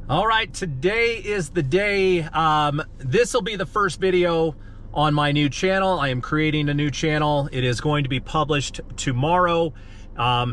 All right, today is the day. This will be the first video on my new channel. I am creating a new channel. It is going to be published tomorrow.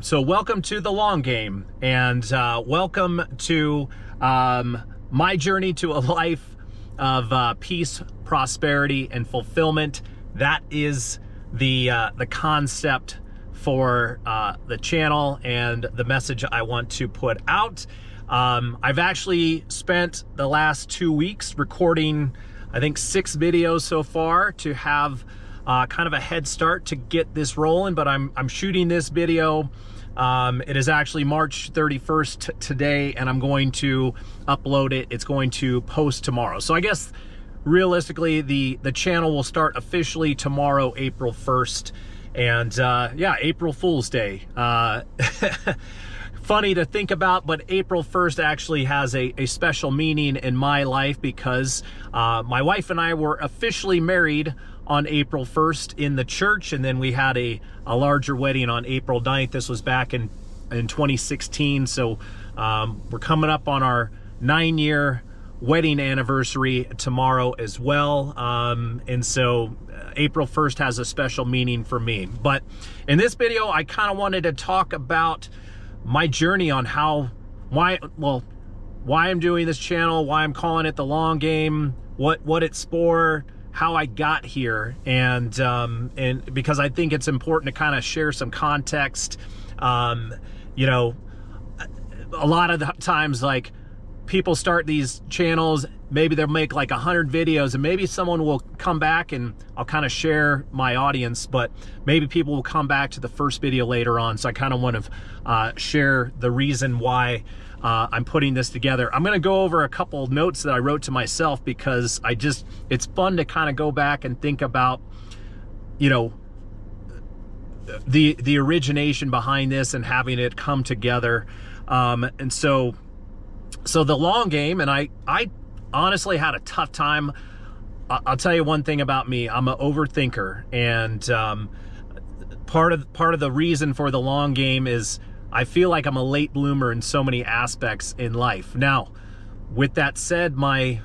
So welcome to the long game, and welcome to my journey to a life of peace, prosperity, and fulfillment. That is the concept for the channel and the message I want to put out. I've actually spent the last 2 weeks recording, I think, 6 videos so far to have kind of a head start to get this rolling, but I'm shooting this video. It is actually March 31st today, and I'm going to upload it. It's going to post tomorrow. So I guess realistically, the channel will start officially tomorrow, April 1st. And yeah, April Fool's Day. Funny to think about, but April 1st actually has a special meaning in my life because my wife and I were officially married on April 1st in the church, and then we had a larger wedding on April 9th. This was back in 2016, so we're coming up on our 9-year wedding anniversary tomorrow as well, and so April 1st has a special meaning for me. But in this video, I kind of wanted to talk about my journey on why I'm doing this channel, why I'm calling it the long game, what it's for, how I got here, and because I think it's important to kind of share some context. You know, a lot of the times, like, people start these channels, maybe they'll make like 100 videos, and maybe someone will come back and I'll kind of share my audience, but maybe people will come back to the first video later on. So I kind of want to share the reason why I'm putting this together. I'm going to go over a couple notes that I wrote to myself because it's fun to kind of go back and think about, you know, the origination behind this and having it come together. And so the long game, and I honestly had a tough time. I'll tell you one thing about me. I'm an overthinker, and part of the reason for the long game is I feel like I'm a late bloomer in so many aspects in life. Now, with that said, my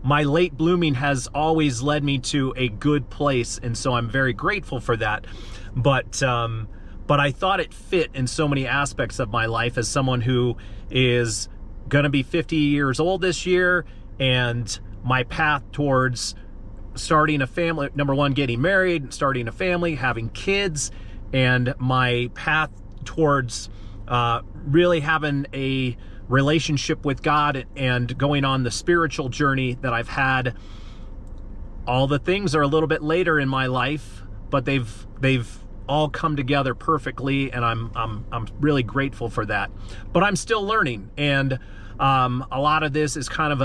late blooming has always led me to a good place, and so I'm very grateful for that. But I thought it fit in so many aspects of my life as someone who is going to be 50 years old this year, and my path towards starting a family, number one, getting married, starting a family, having kids, and my path towards really having a relationship with God and going on the spiritual journey that I've had. All the things are a little bit later in my life, but they've all come together perfectly, and I'm really grateful for that. But I'm still learning, and a lot of this is kind of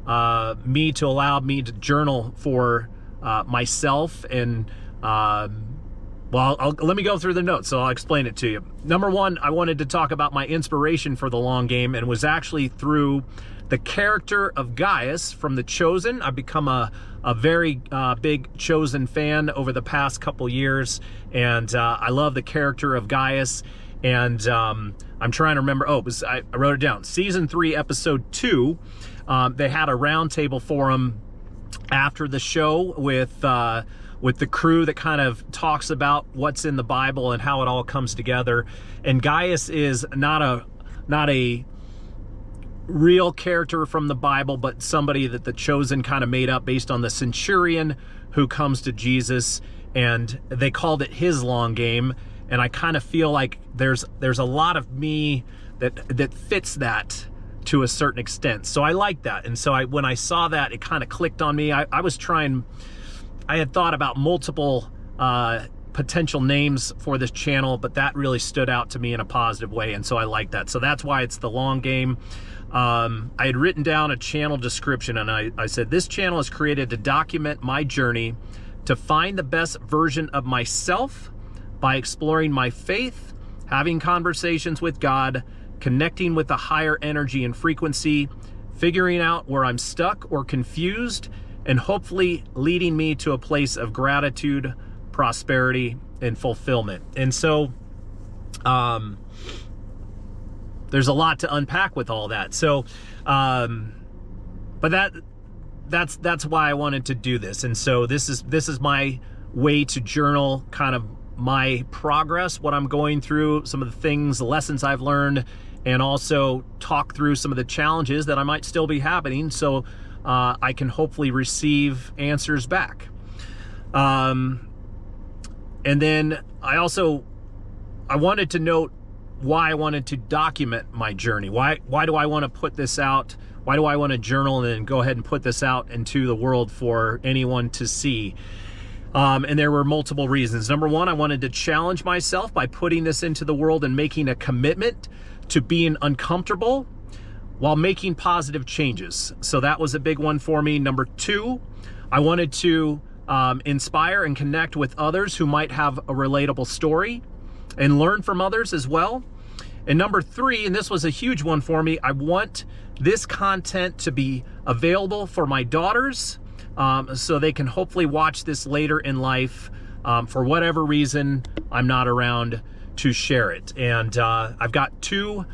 allow me to journal for myself. And let me go through the notes, so I'll explain it to you. Number one, I wanted to talk about my inspiration for the long game, and it was actually through the character of Gaius from The Chosen. I've become a very big Chosen fan over the past couple years, and I love the character of Gaius. And I'm trying to remember. I wrote it down. Season 3, episode 2. They had a roundtable forum after the show with the crew that kind of talks about what's in the Bible and how it all comes together. And Gaius is not a real character from the Bible, but somebody that the Chosen kind of made up based on the centurion who comes to Jesus, and they called it his long game. And I kind of feel like there's a lot of me that fits that to a certain extent. So I like that. And so when I saw that, it kind of clicked on me. I had thought about multiple potential names for this channel, but that really stood out to me in a positive way. And so I like that. So that's why it's the long game. I had written down a channel description, and I said, this channel is created to document my journey to find the best version of myself by exploring my faith, having conversations with God, connecting with a higher energy and frequency, figuring out where I'm stuck or confused, and hopefully leading me to a place of gratitude, prosperity, and fulfillment. And so there's a lot to unpack with all that. So, but that's why I wanted to do this. And so this is my way to journal kind of my progress, what I'm going through, some of the things, the lessons I've learned, and also talk through some of the challenges that I might still be happening, so I can hopefully receive answers back. And then I wanted to note why I wanted to document my journey. Why do I want to put this out? Why do I want to journal and then go ahead and put this out into the world for anyone to see? And there were multiple reasons. Number one, I wanted to challenge myself by putting this into the world and making a commitment to being uncomfortable while making positive changes. So that was a big one for me. Number two, I wanted to inspire and connect with others who might have a relatable story and learn from others as well. And number three, and this was a huge one for me, I want this content to be available for my daughters, so they can hopefully watch this later in life. For whatever reason, I'm not around to share it. And I've got two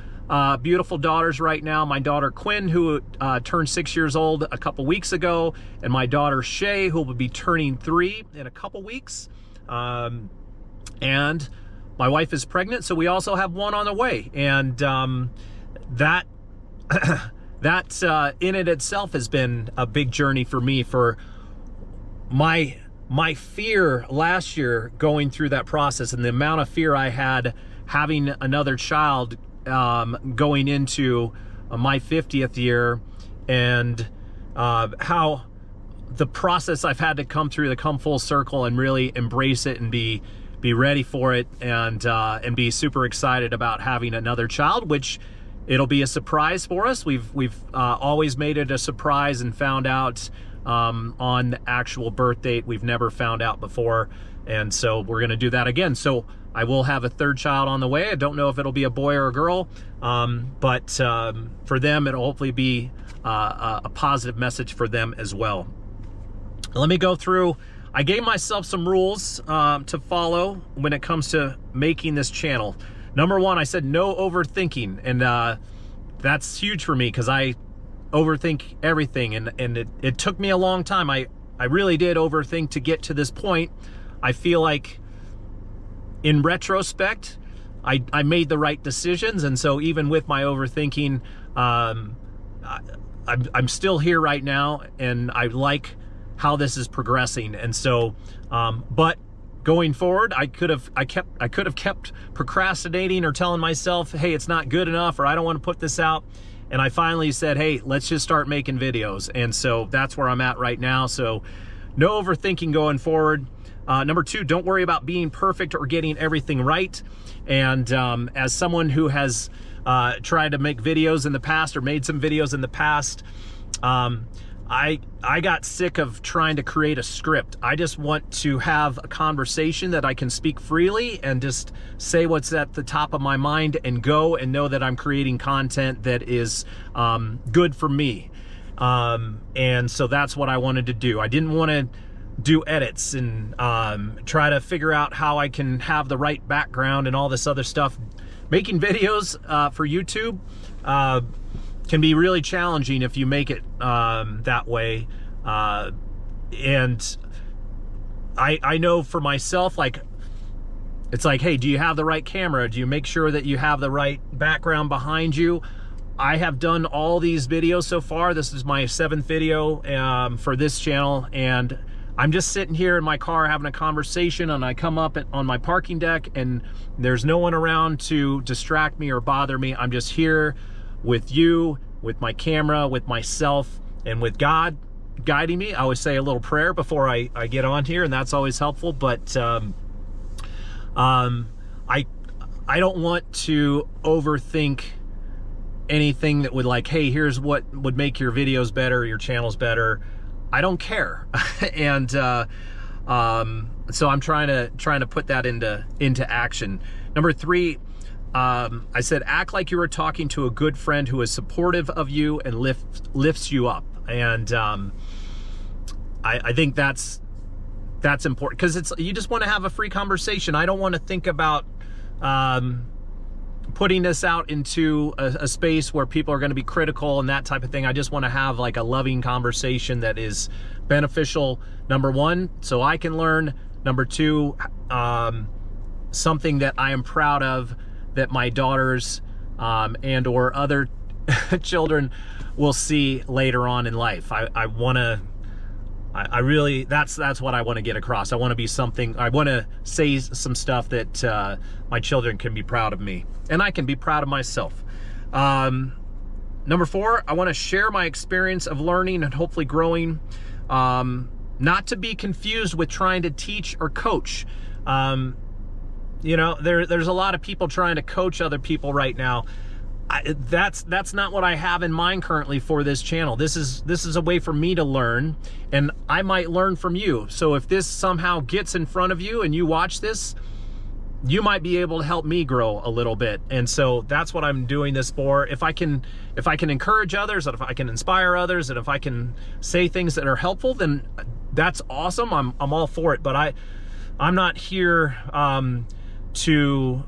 beautiful daughters right now. My daughter Quinn, who turned 6 years old a couple weeks ago, and my daughter Shay, who will be turning 3 in a couple weeks. And my wife is pregnant, so we also have one on the way. And that in it itself has been a big journey for me. For my fear last year going through that process, and the amount of fear I had having another child going into my 50th year, and how the process I've had to come through to come full circle and really embrace it and be ready for it, and be super excited about having another child, which it'll be a surprise for us. We've always made it a surprise and found out on the actual birth date. We've never found out before, and so we're going to do that again. So I will have a third child on the way. I don't know if it'll be a boy or a girl, but for them, it'll hopefully be a positive message for them as well. Let me go through. I gave myself some rules to follow when it comes to making this channel. Number one, I said no overthinking, and that's huge for me because I overthink everything, and it took me a long time. I really did overthink to get to this point. I feel like in retrospect, I made the right decisions, and so even with my overthinking, I'm still here right now, and I like how this is progressing. And so, but going forward, I could have kept procrastinating or telling myself, hey, it's not good enough, or I don't want to put this out. And I finally said, hey, let's just start making videos. And so that's where I'm at right now. So no overthinking going forward. Number two, don't worry about being perfect or getting everything right. And as someone who has tried to make videos in the past, or made some videos in the past, I got sick of trying to create a script. I just want to have a conversation that I can speak freely and just say what's at the top of my mind and go and know that I'm creating content that is good for me. And so that's what I wanted to do. I didn't want to do edits and try to figure out how I can have the right background and all this other stuff. Making videos for YouTube can be really challenging if you make it that way. And I know for myself, like, it's like, hey, do you have the right camera? Do you make sure that you have the right background behind you? I have done all these videos so far. This is my 7th video for this channel, and I'm just sitting here in my car having a conversation, and I come up on my parking deck and there's no one around to distract me or bother me. I'm just here with you, with my camera, with myself, and with God guiding me. I always say a little prayer before I get on here, and that's always helpful. But I don't want to overthink anything that would, like, hey, here's what would make your videos better, your channels better. I don't care. And so I'm trying to put that into action. Number 3, I said, act like you were talking to a good friend who is supportive of you and lifts you up. And I think that's important, because you just want to have a free conversation. I don't want to think about putting this out into a space where people are going to be critical and that type of thing. I just want to have like a loving conversation that is beneficial, number one, so I can learn. Number two, something that I am proud of, that my daughters and or other children will see later on in life. I want to, I really, that's what I want to get across. I want to be something, I want to say some stuff that my children can be proud of me, and I can be proud of myself. Number four, I want to share my experience of learning and hopefully growing, not to be confused with trying to teach or coach. You know, there's a lot of people trying to coach other people right now. That's not what I have in mind currently for this channel. This is a way for me to learn, and I might learn from you. So if this somehow gets in front of you and you watch this, you might be able to help me grow a little bit. And so that's what I'm doing this for. If I can encourage others, and if I can inspire others, and if I can say things that are helpful, then that's awesome. I'm all for it. But I'm not here to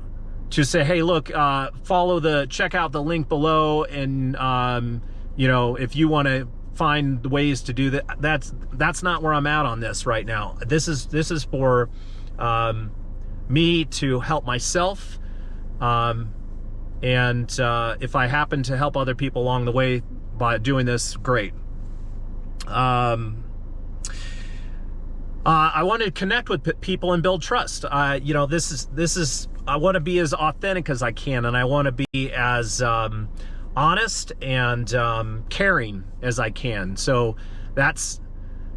say, hey, look, check out the link below, and you know, if you want to find ways to do that, that's not where I'm at on this right now. This is for me to help myself, and if I happen to help other people along the way by doing this, great. I want to connect with people and build trust. You know, this is I want to be as authentic as I can, and I want to be as honest and caring as I can. So that's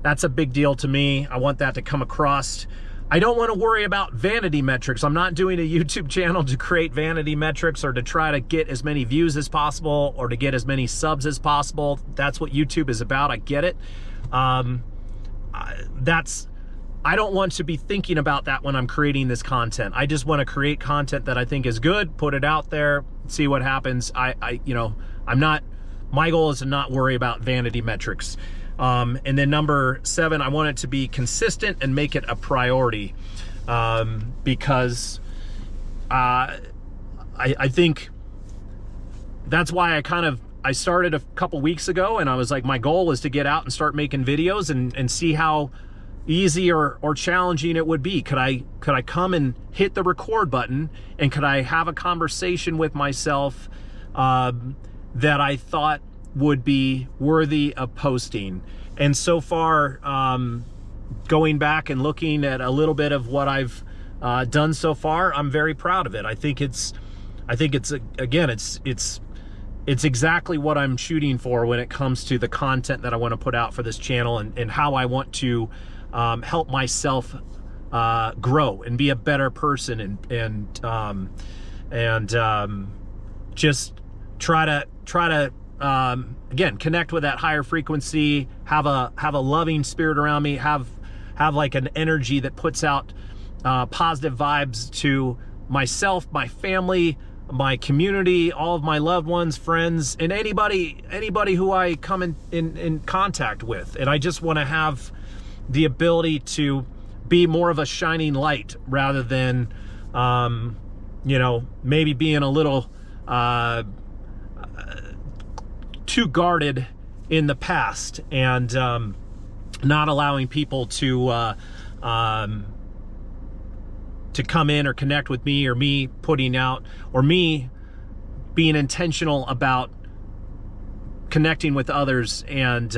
a big deal to me. I want that to come across. I don't want to worry about vanity metrics. I'm not doing a YouTube channel to create vanity metrics or to try to get as many views as possible or to get as many subs as possible. That's what YouTube is about. I get it. I don't want to be thinking about that when I'm creating this content. I just want to create content that I think is good, put it out there, see what happens. You know, my goal is to not worry about vanity metrics. And then number 7, I want it to be consistent and make it a priority, because I think that's why I started a couple weeks ago, and I was like, my goal was to get out and start making videos and see how easy or challenging it would be. Could I come and hit the record button, and could I have a conversation with myself that I thought would be worthy of posting? And so far, going back and looking at a little bit of what I've done so far, I'm very proud of it. I think it's exactly what I'm shooting for when it comes to the content that I want to put out for this channel, and how I want to help myself grow and be a better person, and just try to again, connect with that higher frequency, have a loving spirit around me, have like an energy that puts out positive vibes to myself, my family, my community, all of my loved ones, friends, and anybody who I come in contact with. And I just want to have the ability to be more of a shining light rather than you know, maybe being a little too guarded in the past, and not allowing people to come in or connect with me, or me putting out, or me being intentional about connecting with others, and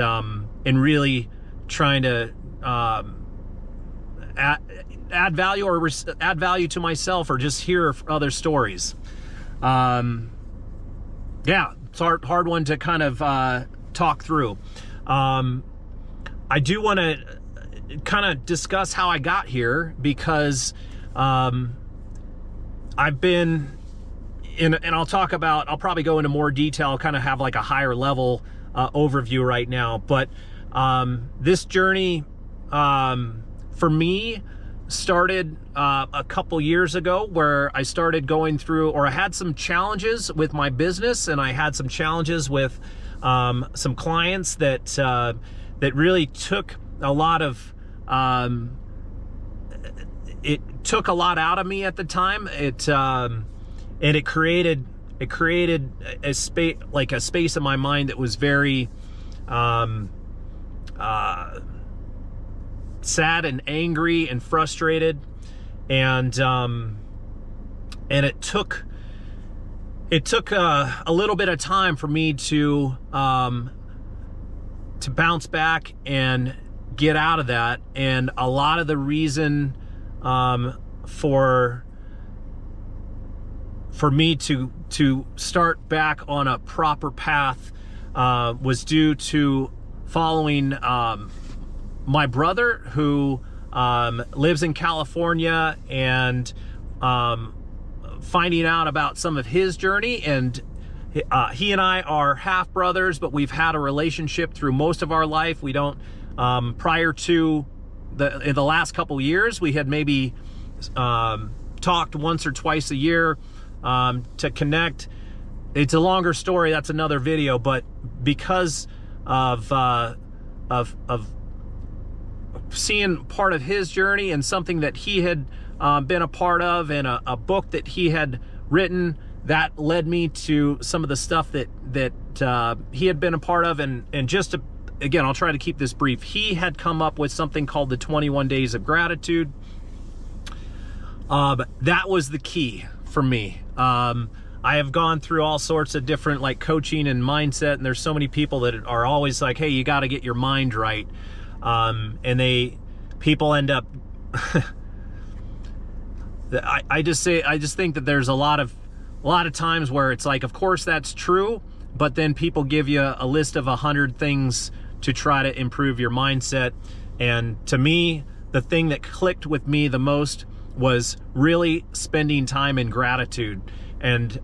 really trying to add value, or add value to myself, or just hear other stories. Yeah, it's a hard one to kind of talk through. I do want to kind of discuss how I got here, because I've been in, and I'll probably go into more detail, kind of have like a higher level overview right now. But this journey for me started a couple years ago, where I started going through, or I had some challenges with my business, and I had some challenges with some clients that really took a lot of it took a lot out of me at the time. and it created a space, like a space in my mind that was very sad and angry and frustrated, and it took a little bit of time for me to bounce back and get out of that. And a lot of the reason for me to start back on a proper path was due to following my brother, who lives in California, and finding out about some of his journey. And he and I are half brothers, but we've had a relationship through most of our life. We don't prior to in the last couple years, we had maybe talked once or twice a year to connect. It's a longer story, that's another video, but because of seeing part of his journey and something that he had been a part of, and a book that he had written, that led me to some of the stuff that he had been a part of. And just to, again, I'll try to keep this brief. He had come up with something called the 21 Days of Gratitude. That was the key for me. I have gone through all sorts of different like coaching and mindset, and there's so many people that are always like, hey, you got to get your mind right. And people end up, I just think that there's a lot of times where it's like, of course that's true, but then people give you a list of 100 things to try to improve your mindset. And to me, the thing that clicked with me the most was really spending time in gratitude. And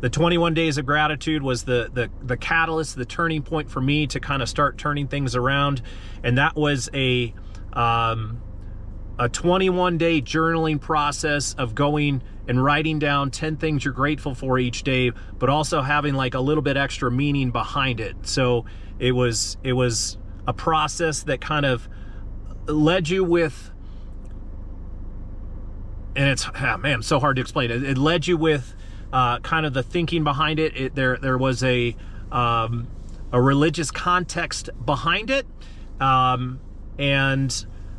the 21 Days of Gratitude was the catalyst, the turning point for me to kind of start turning things around. And that was a 21-day journaling process of going and writing down 10 things you're grateful for each day, but also having like a little bit extra meaning behind it. So it was a process that kind of led you with, and it's, man, so hard to explain. It led you with kind of the thinking behind it. There was a religious context behind it, and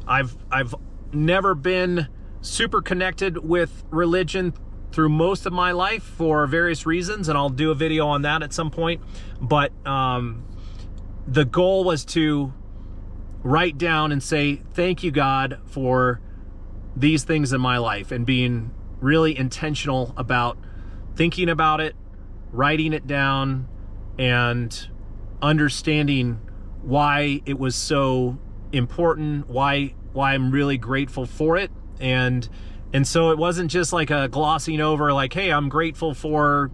I've never been super connected with religion through most of my life for various reasons, and I'll do a video on that at some point. But the goal was to write down and say, thank you, God, for these things in my life, and being really intentional about thinking about it, writing it down, and understanding why it was so important, why I'm really grateful for it. And so it wasn't just like a glossing over, like, hey, I'm grateful for,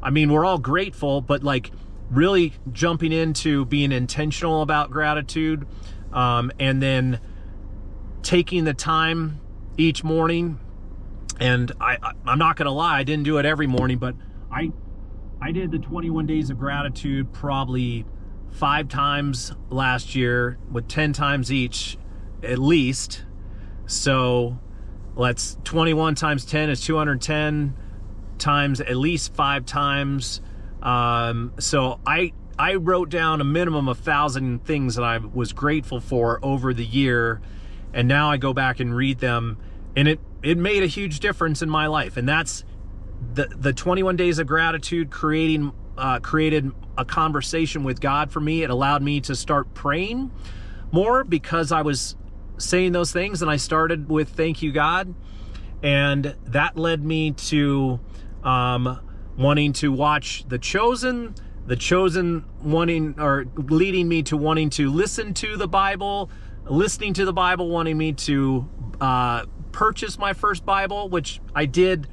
I mean, we're all grateful, but like really jumping into being intentional about gratitude, and then taking the time each morning. And I'm not gonna lie, I didn't do it every morning, but I did the 21 Days of Gratitude probably 5 times last year, with 10 times each at least. So let's 21 times 10 is 210 times, at least 5 times. So I wrote down a minimum of 1,000 things that I was grateful for over the year, and now I go back and read them, and it made a huge difference in my life. And that's the 21 Days of Gratitude created a conversation with God for me. It allowed me to start praying more because I was saying those things, and I started with thank you, God. And that led me to wanting to watch The Chosen, leading me to wanting to listen to the Bible, wanting me to purchase my first Bible, which I did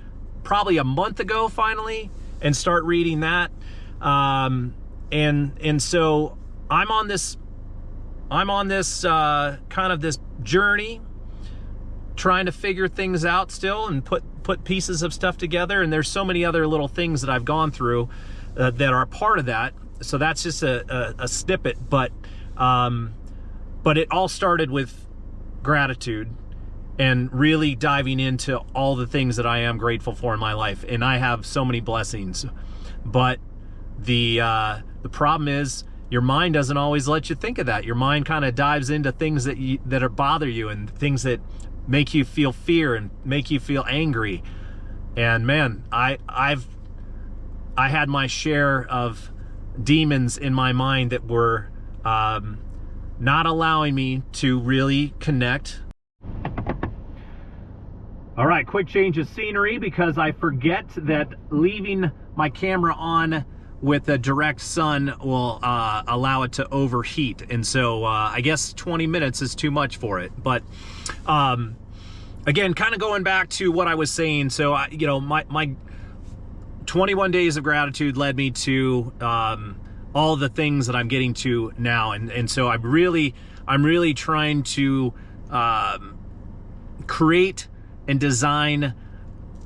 probably a month ago finally, and start reading that. And so I'm on this kind of this journey, trying to figure things out still, and put pieces of stuff together. And there's so many other little things that I've gone through that are part of that. So that's just a snippet, but it all started with gratitude. and really diving into all the things that I am grateful for in my life. And I have so many blessings, but the problem is your mind doesn't always let you think of that. Your mind kind of dives into things that bother you, and things that make you feel fear and make you feel angry. And man, I had my share of demons in my mind that were not allowing me to really connect. All right, quick change of scenery, because I forget that leaving my camera on with a direct sun will allow it to overheat. And so I guess 20 minutes is too much for it. But again, kind of going back to what I was saying. So, my 21 days of gratitude led me to all the things that I'm getting to now. And so I'm really trying to create and design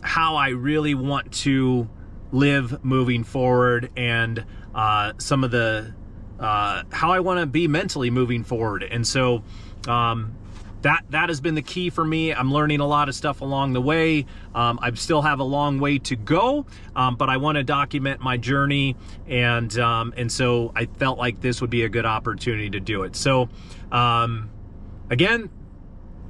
how I really want to live moving forward, and some of the how I want to be mentally moving forward. And so that has been the key for me. I'm learning a lot of stuff along the way. I still have a long way to go, but I want to document my journey, and so I felt like this would be a good opportunity to do it. So again,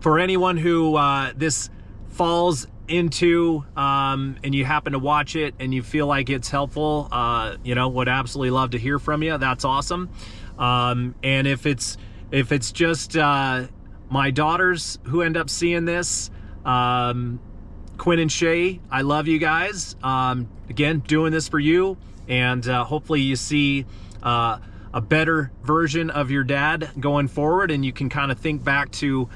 for anyone who this falls into and you happen to watch it and you feel like it's helpful, would absolutely love to hear from you. That's awesome. And if it's just my daughters who end up seeing this, Quinn and Shay, I love you guys. Again, doing this for you, and hopefully you see a better version of your dad going forward, and you can kind of think back to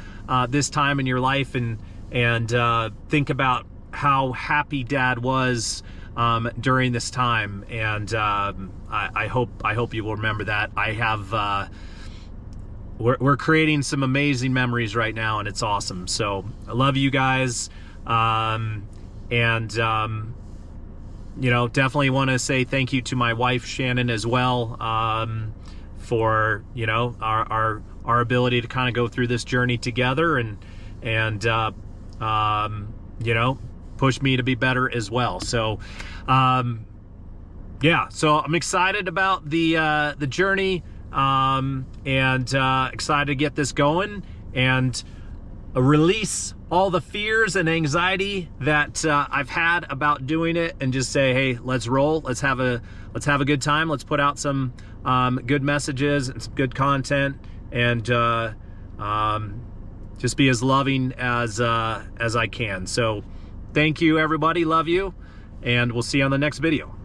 this time in your life and think about how happy Dad was during this time. And I hope you will remember that. I have we're creating some amazing memories right now, and it's awesome. So I love you guys, definitely want to say thank you to my wife Shannon as well, for our ability to kind of go through this journey together, and push me to be better as well. So so I'm excited about the journey, and excited to get this going and release all the fears and anxiety that I've had about doing it, and just say, hey, let's roll. Let's have a good time. Let's put out some good messages and some good content, and just be as loving as I can. So thank you, everybody. Love you, and we'll see you on the next video.